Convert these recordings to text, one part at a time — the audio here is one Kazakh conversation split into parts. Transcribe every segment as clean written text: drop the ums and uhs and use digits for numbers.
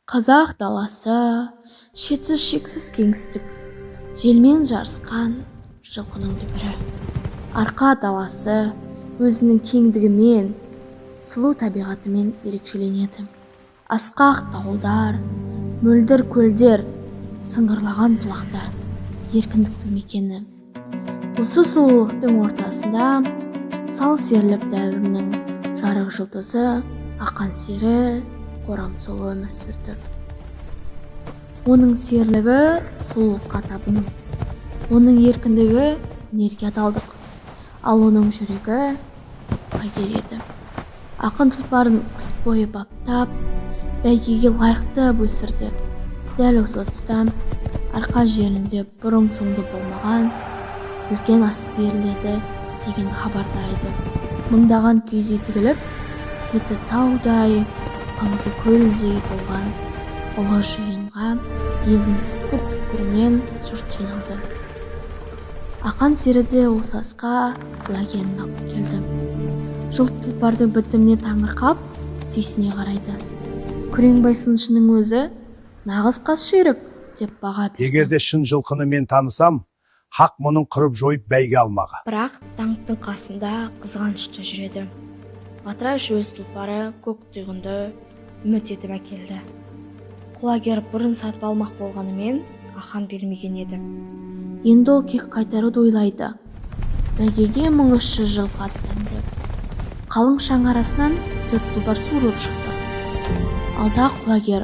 Қазақ даласы, шетсіз шексіз кеңістік, желмен жарысқан жылқының дүбірі. Арқа даласы өзінің кеңдігімен, сұлу табиғатымен ерекшеленеді. Асқақ тауылдар, мөлдір көлдер, сыңғырлаған бұлақтар, еркіндіктің мекені. Осы сұлулықтың ортасында сал серілік дәуірінің жарық жұлдызы ақан сері Қорамсол өмір сүрді. Оның серлігі сұлулыққа табыну, оның еркіндігі өнерге адалдық, ал оның жүрегі құлагер еді. Ақын тұлпарын қыс бойы баптап, бәйгеге лайықты өсірді. Дәл осы тұста арқа жерінде бұрын соңды болмаған үлкен ас беріледі деген хабар тарайды. Мыңдаған киіз үй тігіліп, еті таудай, қамызы көлдей болған ұлы жиынға елдің түкпір-түкпірінен жұрт жиналды. Ақан сері де осы асқа құлагерін алып келді. Жұрт тұлпардың бітіміне таңырқап, сүйсіне қарайды. Күреңбай сыншының өзі нағыз қас жүйрік деп баға берді. Егерде шын жылқыны мен танысам, хақ мұның қырып жойып бәйге алмаға. Бірақ даңқтың қасында қызғанышты жүреді. Батыраш өз тұлпары көк тұйғынды үміт етіп әкелді. Құлагер бұрын сатып алмақ болғанымен ақан бермеген еді. Енді ол кек қайтаруды ойлайды. Бәйгеге 1300 жылқы аттанды. Қалың шаң арасынан 4 тұлпар суырылып шықты. Алда құлагер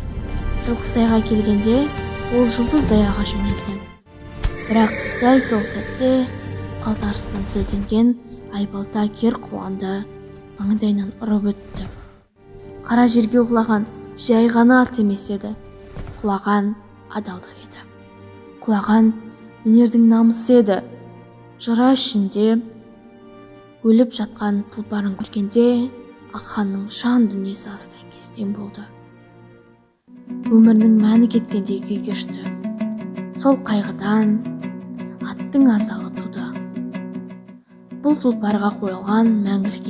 жылқы сайға келгенде ол жұлдыздай аға жөнелді. Бірақ дәл сол сәтте қалтарыстан сілтенген айбалта кер құланды маңдайынан ұрып өтті. Қара жерге құлаған жай ғана ат емес еді. Құлаған адалдық еді. Құлаған өнердің намысы еді. Жыра ішінде өліп жатқан тұлпарын көргенде ақанның жан дүниесі астан-кестен болды. Өмірінің мәні кеткендей күй кешті. Сол қайғыдан аттың азалы туды. Бұл тұлпарға қойылған мәңгілік